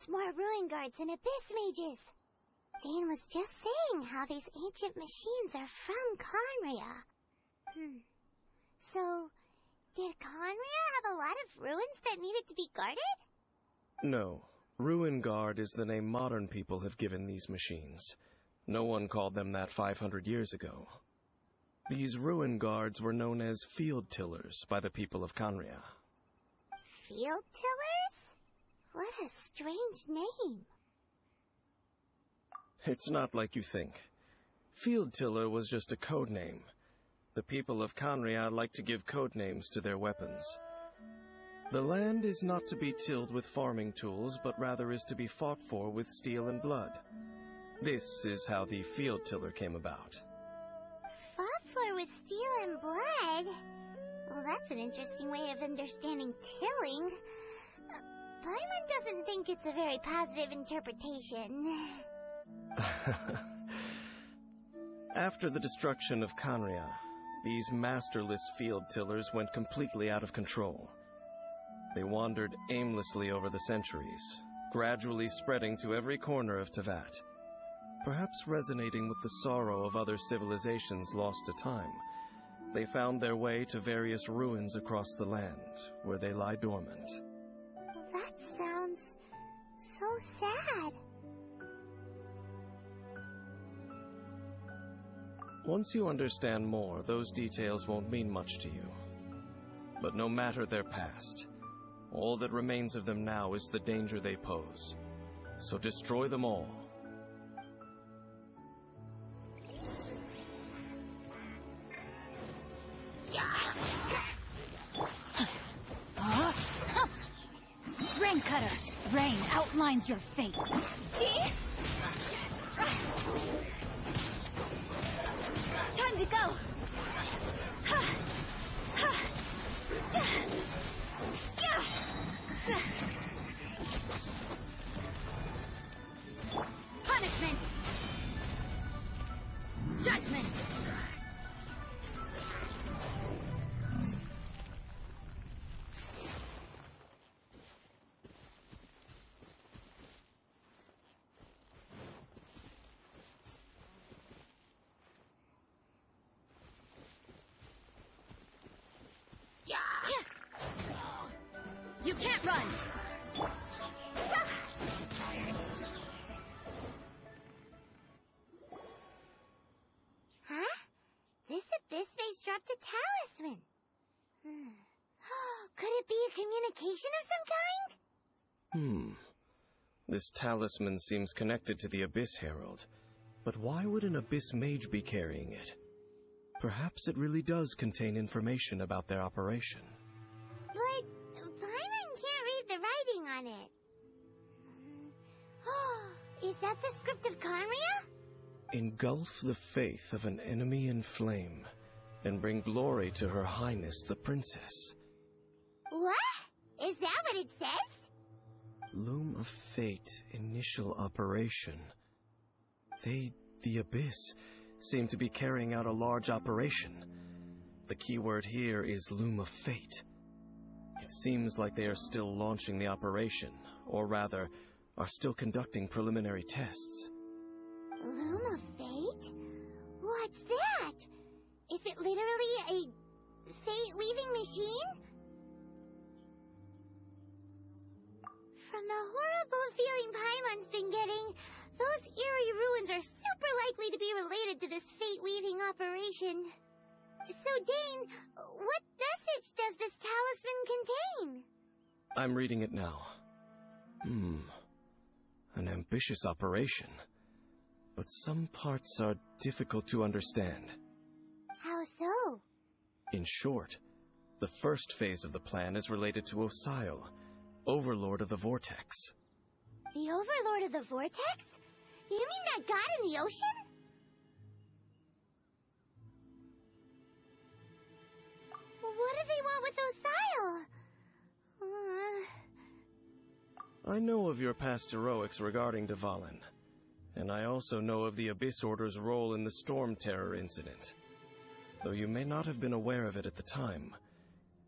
needs more ruin guards and abyss mages. Dane was just saying how these ancient machines are from Conria. So, did Conria have a lot of ruins that needed to be guarded? No. Ruin Guard is the name modern people have given these machines. No one called them that 500 years ago. These ruin guards were known as field tillers by the people of Conria. Field tillers? What a strange name. It's not like you think. Field tiller was just a code name. The people of Conria like to give code names to their weapons. The land is not to be tilled with farming tools, but rather is to be fought for with steel and blood. This is how the field tiller came about. Fought for with steel and blood? Well, that's an interesting way of understanding tilling. Paimon doesn't think it's a very positive interpretation. After the destruction of Conria, these masterless field tillers went completely out of control. They wandered aimlessly over the centuries, gradually spreading to every corner of Teyvat. Perhaps resonating with the sorrow of other civilizations lost to time, they found their way to various ruins across the land, where they lie dormant. That sounds so sad. Once you understand more, those details won't mean much to you. But no matter their past, all that remains of them now is the danger they pose. So destroy them all. Rain Cutter! Rain outlines your fate. Time to go! Punishment! Judgment! You can't run! Huh? This abyss base dropped a talisman. Could it be a communication of some kind? This talisman seems connected to the Abyss Herald. But why would an Abyss Mage be carrying it? Perhaps it really does contain information about their operation. But Paimon can't read the writing on it. Is that the script of Conria? Engulf the faith of an enemy in flame, and bring glory to Her Highness the Princess. What? Is that what it says? Loom of Fate, initial operation. They, the Abyss, seem to be carrying out a large operation. The keyword here is Loom of Fate. It seems like they are still launching the operation, or rather, are still conducting preliminary tests. Loom of Fate? What's that? Is it literally a fate-weaving machine? From the horrible feeling Paimon's been getting, those eerie ruins are super likely to be related to this fate-weaving operation. So, Dane, what message does this talisman contain? I'm reading it now. An ambitious operation. But some parts are difficult to understand. How so? In short, the first phase of the plan is related to Osio, Overlord of the Vortex. The Overlord of the Vortex? You mean that god in the ocean? What do they want with Osio? I know of your past heroics regarding Dvalin, and I also know of the Abyss Order's role in the Storm Terror incident. Though you may not have been aware of it at the time,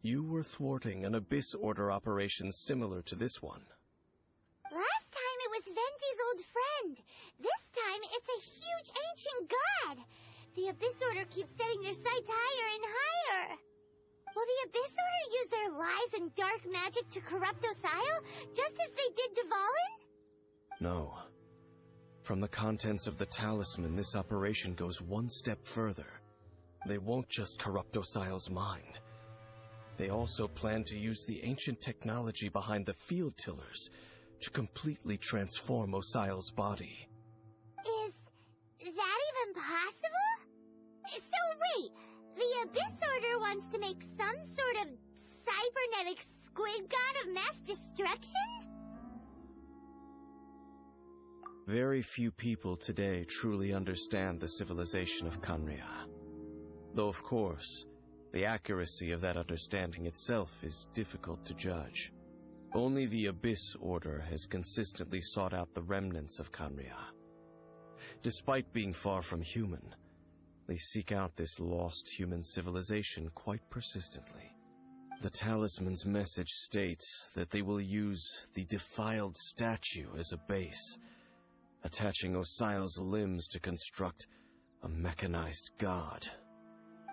you were thwarting an Abyss Order operation similar to this one. Last time friend. This time, it's a huge ancient god. The Abyss Order keeps setting their sights higher and higher. Will the Abyss Order use their lies and dark magic to corrupt Osile, just as they did Dvalin? No. From the contents of the talisman, this operation goes one step further. They won't just corrupt Osile's mind. They also plan to use the ancient technology behind the field tillers to completely transform Osile's body. Is that even possible? So wait, the Abyss Order wants to make some sort of cybernetic squid god of mass destruction? Very few people today truly understand the civilization of Khaenri'ah. Though, of course, the accuracy of that understanding itself is difficult to judge. Only the Abyss Order has consistently sought out the remnants of Khaenri'ah. Despite being far from human, they seek out this lost human civilization quite persistently. The talisman's message states that they will use the defiled statue as a base, attaching Osile's limbs to construct a mechanized god.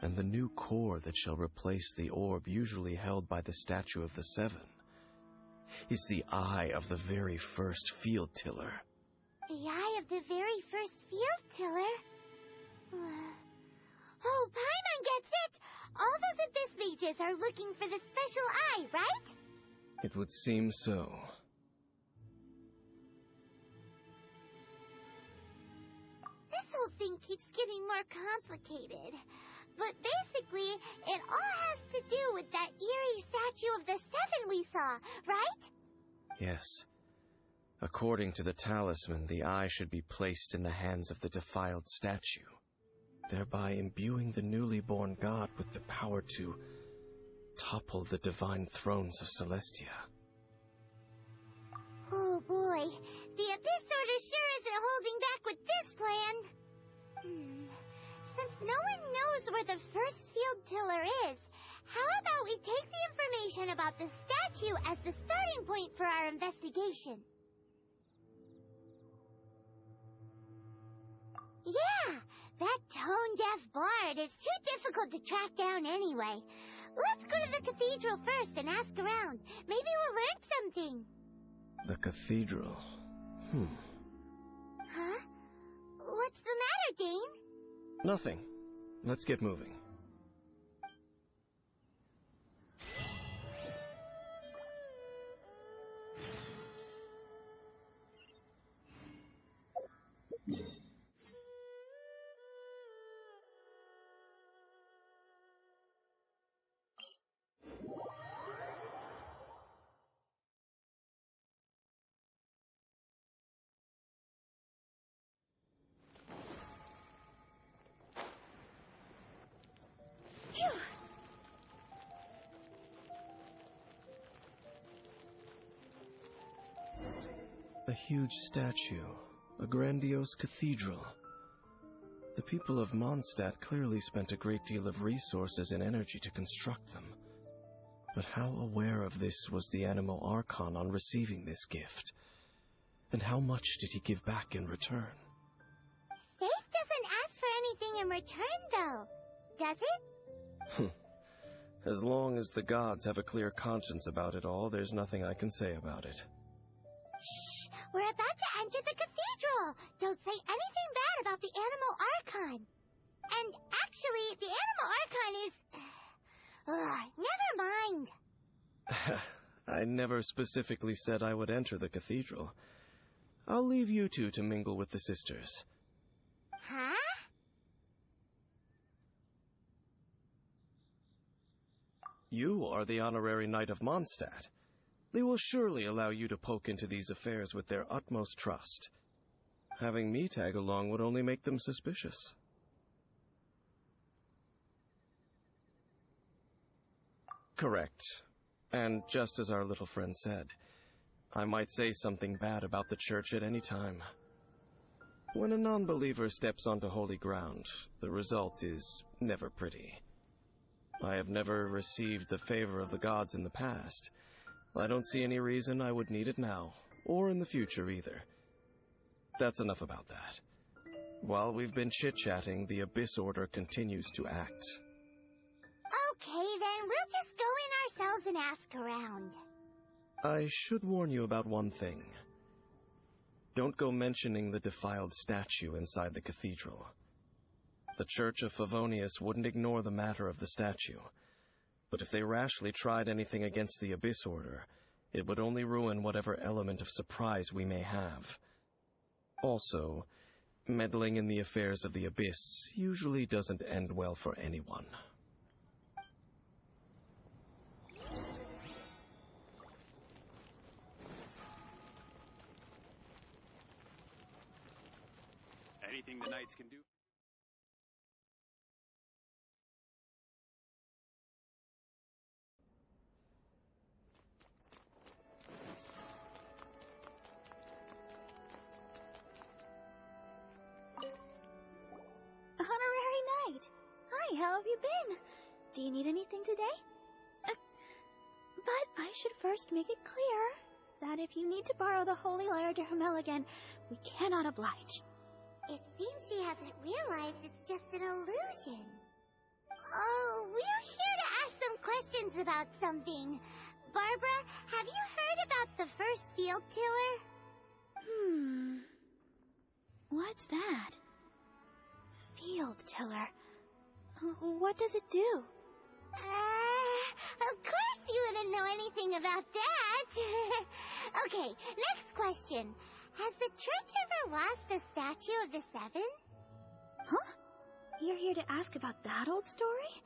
And the new core that shall replace the orb usually held by the Statue of the Seven is the eye of the very first field tiller. The eye of the very first field tiller? Oh, Paimon gets it! All those Abyss mages are looking for the special eye, right? It would seem so. This whole thing keeps getting more complicated. But basically, it all has to do with that eerie statue of the Seven we saw, right? Yes. According to the talisman, the eye should be placed in the hands of the defiled statue, thereby imbuing the newly born god with the power to topple the divine thrones of Celestia. Oh boy, the Abyss Order sure isn't holding back with this plan. Since no one knows where the first field tiller is, how about we take the information about the statue as the starting point for our investigation? Yeah, that tone-deaf bard is too difficult to track down anyway. Let's go to the cathedral first and ask around. Maybe we'll learn something. The cathedral? Huh? What's the matter, Dane? Nothing. Let's get moving. A huge statue, a grandiose cathedral. The people of Mondstat clearly spent a great deal of resources and energy to construct them. But how aware of this was the Animo Archon on receiving this gift? And how much did he give back in return? Faith doesn't ask for anything in return, though, does it? As long as the gods have a clear conscience about it all, there's nothing I can say about it. Shh! We're about to enter the cathedral! Don't say anything bad about the Animo Archon! And actually, the Animo Archon is... never mind! I never specifically said I would enter the cathedral. I'll leave you two to mingle with the sisters. Huh? You are the honorary knight of Mondstat. They will surely allow you to poke into these affairs with their utmost trust. Having me tag along would only make them suspicious. Correct. And just as our little friend said, I might say something bad about the church at any time. When a non-believer steps onto holy ground, the result is never pretty. I have never received the favor of the gods in the past. I don't see any reason I would need it now, or in the future either. That's enough about that. While we've been chit-chatting, the Abyss Order continues to act. Okay, then we'll just go in ourselves and ask around. I should warn you about one thing. Don't go mentioning the defiled statue inside the cathedral. The Church of Favonius wouldn't ignore the matter of the statue, but if they rashly tried anything against the Abyss Order, it would only ruin whatever element of surprise we may have. Also, meddling in the affairs of the Abyss usually doesn't end well for anyone. Anything the Knights can do? Honorary Knight! Hi, how have you been? Do you need anything today? But I should first make it clear that if you need to borrow the Holy Lyre to Hermel again, we cannot oblige. It seems she hasn't realized it's just an illusion. Oh, we're here to ask some questions about something. Barbara, have you heard about the first field tiller? What's that? Field tiller. What does it do? Of course you wouldn't know anything about that. Okay, next question. Has the church ever lost a statue of the Seven? Huh? You're here to ask about that old story?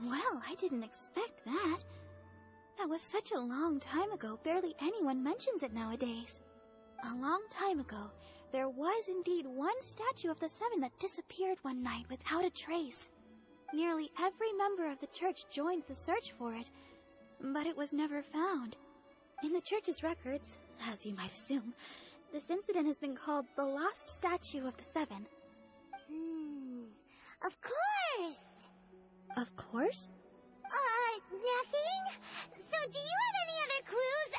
Well, I didn't expect that. That was such a long time ago, barely anyone mentions it nowadays. A long time ago, there was indeed one statue of the Seven that disappeared one night without a trace. Nearly every member of the church joined the search for it, but it was never found. In the church's records, as you might assume, this incident has been called the Lost Statue of the Seven. Of course! Of course? Nothing? So do you have any other clues?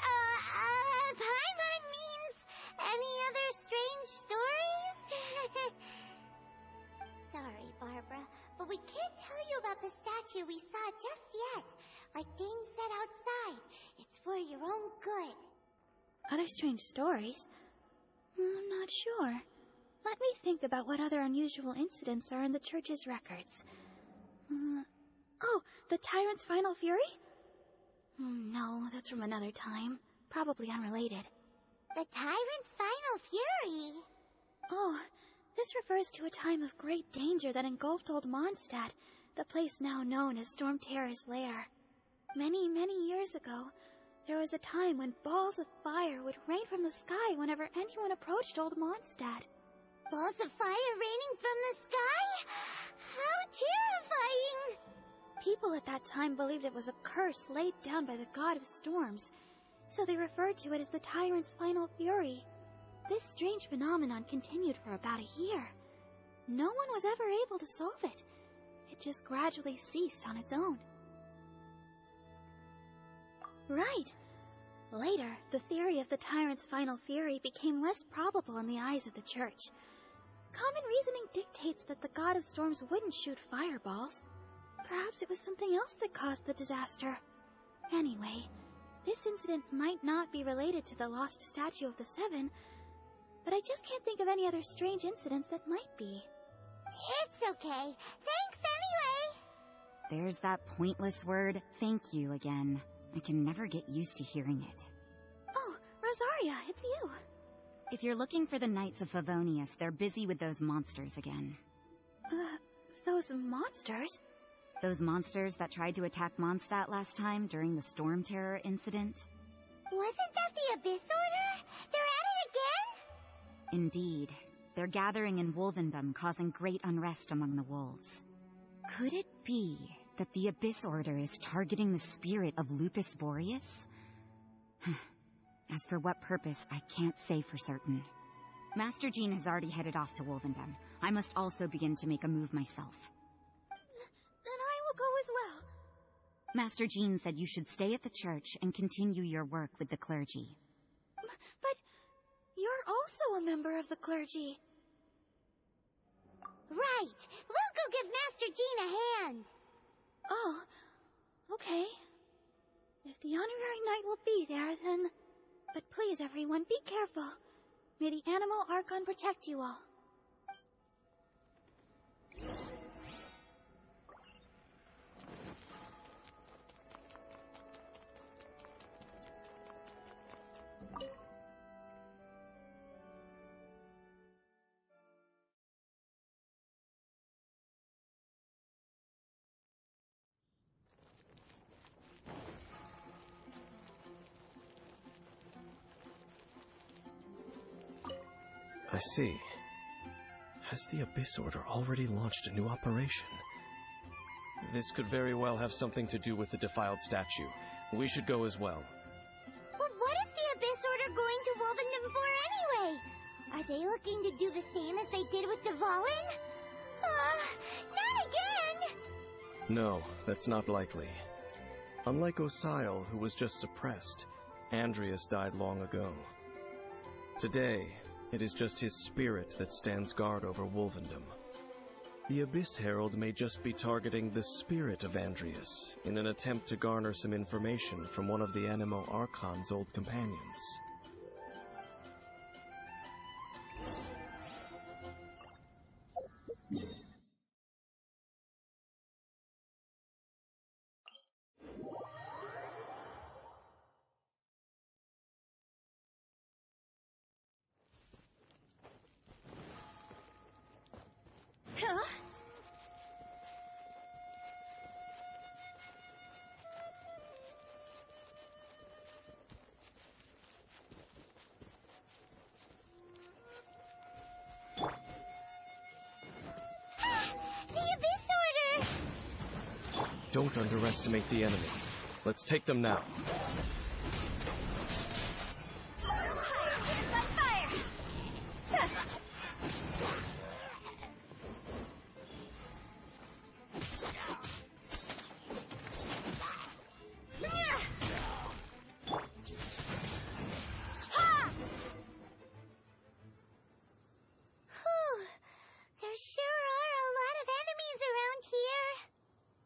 Paimon means any other strange stories? Sorry, Barbara, but we can't tell you about the statue we saw just yet. Like Dane said outside, it's for your own good. Other strange stories? I'm not sure. Let me think about what other unusual incidents are in the church's records. Oh, the Tyrant's Final Fury? No, that's from another time. Probably unrelated. The Tyrant's Final Fury? Oh, this refers to a time of great danger that engulfed old Mondstat, the place now known as Storm Terror's lair. Many, many years ago, there was a time when balls of fire would rain from the sky whenever anyone approached old Mondstat. Balls of fire raining from the sky? How terrifying! People at that time believed it was a curse laid down by the god of storms, so they referred to it as the Tyrant's Final Fury. This strange phenomenon continued for about a year. No one was ever able to solve it. It just gradually ceased on its own. Right. Later, the theory of the Tyrant's Final Fury became less probable in the eyes of the church. Common reasoning dictates that the god of storms wouldn't shoot fireballs. Perhaps it was something else that caused the disaster. Anyway, this incident might not be related to the lost statue of the Seven, but I just can't think of any other strange incidents that might be. It's okay. Thanks anyway! There's that pointless word, thank you, again. I can never get used to hearing it. Oh, Rosaria, it's you. If you're looking for the Knights of Favonius, they're busy with those monsters again. Those monsters? Those monsters that tried to attack Mondstat last time during the Storm Terror incident? Wasn't that the Abyss Order? They're at it again? Indeed. They're gathering in Wolvendom, causing great unrest among the wolves. Could it be that the Abyss Order is targeting the spirit of Lupus Boreas? As for what purpose, I can't say for certain. Master Jean has already headed off to Wolvendom. I must also begin to make a move myself. Then I will go as well. Master Jean said you should stay at the church and continue your work with the clergy. But you're also a member of the clergy. Right! We'll go give Master Jean a hand! Oh, okay. If the honorary knight will be there, then... But please, everyone, be careful. May the Animal Archon protect you all. I see. Has the Abyss Order already launched a new operation? This could very well have something to do with the defiled statue. We should go as well. But what is the Abyss Order going to Wolvendom for anyway? Are they looking to do the same as they did with Dvalin? Not again! No, that's not likely. Unlike Osial, who was just suppressed, Andreas died long ago. Today, it is just his spirit that stands guard over Wolvendom. The Abyss Herald may just be targeting the spirit of Andreas in an attempt to garner some information from one of the Animo Archon's old companions. Don't underestimate the enemy. Let's take them now.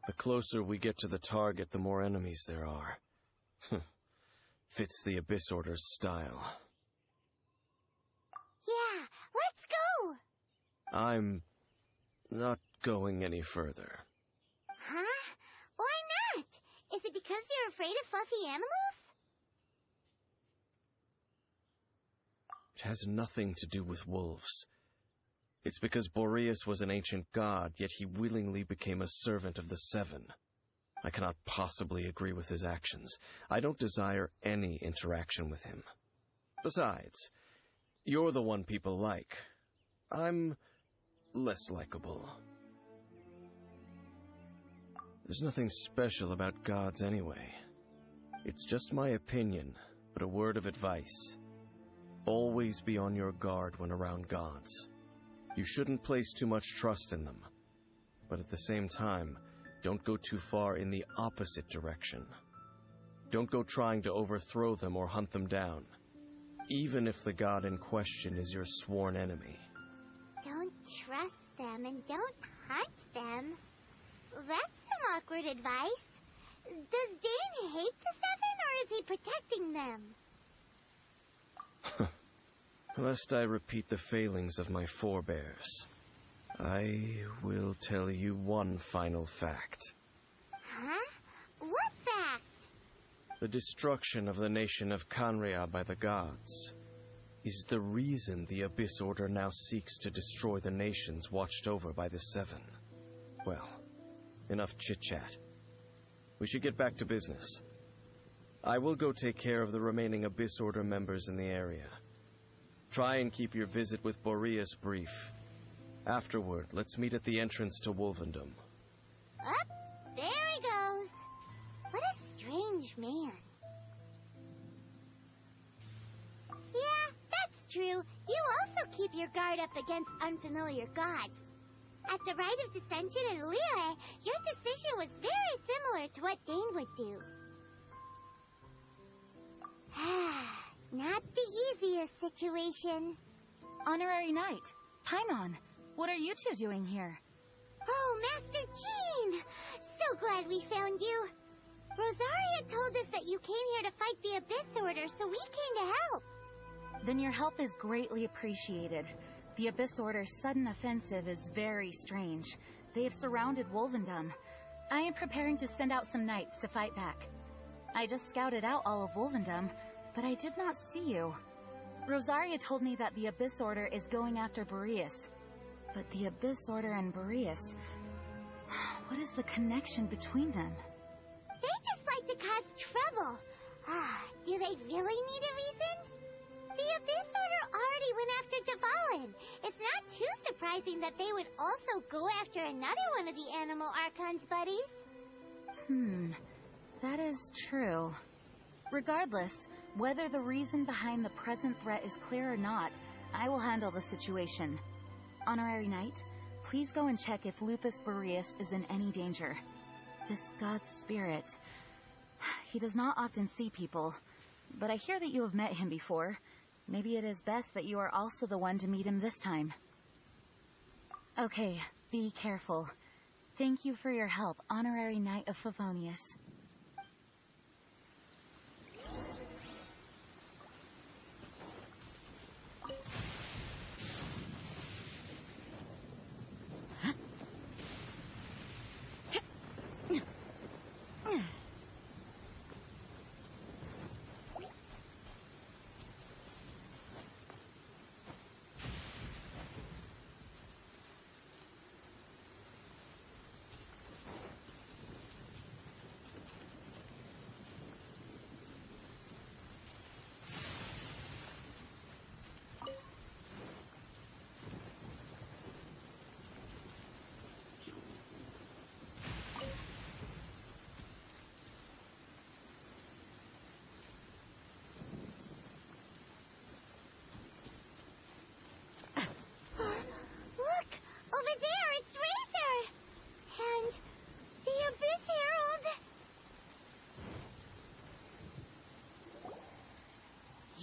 The closer we get to the target, the more enemies there are. Fits the Abyss Order's style. Yeah, let's go! I'm not going any further. Huh? Why not? Is it because you're afraid of fluffy animals? It has nothing to do with wolves. It's because Boreas was an ancient god, yet he willingly became a servant of the Seven. I cannot possibly agree with his actions. I don't desire any interaction with him. Besides, you're the one people like. I'm less likable. There's nothing special about gods anyway. It's just my opinion, but a word of advice. Always be on your guard when around gods. You shouldn't place too much trust in them. But at the same time, don't go too far in the opposite direction. Don't go trying to overthrow them or hunt them down, even if the god in question is your sworn enemy. Don't trust them and don't hunt them. That's some awkward advice. Does Dane hate the Seven, or is he protecting them? Lest I repeat the failings of my forebears, I will tell you one final fact. Huh? What fact? The destruction of the nation of Canria by the gods is the reason the Abyss Order now seeks to destroy the nations watched over by the Seven. Well, enough chit-chat. We should get back to business. I will go take care of the remaining Abyss Order members in the area. Try and keep your visit with Boreas brief. Afterward, let's meet at the entrance to Wolvendom. Up, there he goes. What a strange man. Yeah, that's true. You also keep your guard up against unfamiliar gods. At the Rite of Dissension in Liyue, your decision was very similar to what Dane would do. Not the easiest situation. Honorary Knight, Paimon, what are you two doing here? Oh, Master Jean! So glad we found you. Rosaria told us that you came here to fight the Abyss Order, so we came to help. Then your help is greatly appreciated. The Abyss Order's sudden offensive is very strange. They have surrounded Wolvendom. I am preparing to send out some knights to fight back. I just scouted out all of Wolvendom, but I did not see you. Rosaria told me that the Abyss Order is going after Boreas. But the Abyss Order and Boreas... what is the connection between them? They just like to cause trouble. Do they really need a reason? The Abyss Order already went after Dvalin. It's not too surprising that they would also go after another one of the Animal Archon's buddies. That is true. Regardless, whether the reason behind the present threat is clear or not, I will handle the situation. Honorary Knight, please go and check if Lupus Boreas is in any danger. This god's spirit... he does not often see people, but I hear that you have met him before. Maybe it is best that you are also the one to meet him this time. Okay, be careful. Thank you for your help, Honorary Knight of Favonius.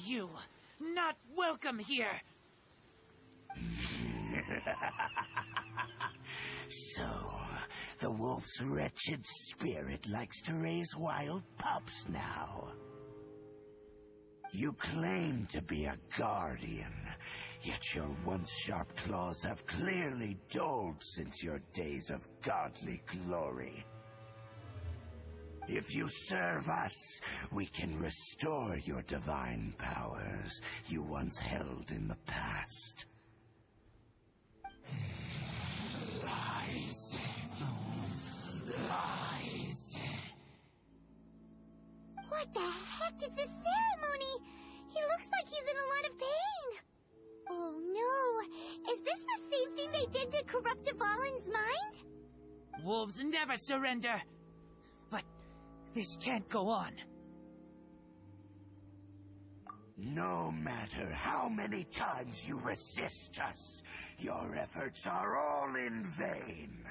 You, not welcome here! So, the wolf's wretched spirit likes to raise wild pups now. You claim to be a guardian, yet your once sharp claws have clearly dulled since your days of godly glory. If you serve us, we can restore your divine powers you once held in the past. Lies. Lies. What the heck is this ceremony? He looks like he's in a lot of pain. Oh no, is this the same thing they did to corrupt Dvalin's mind? Wolves never surrender! But this can't go on. No matter how many times you resist us, your efforts are all in vain.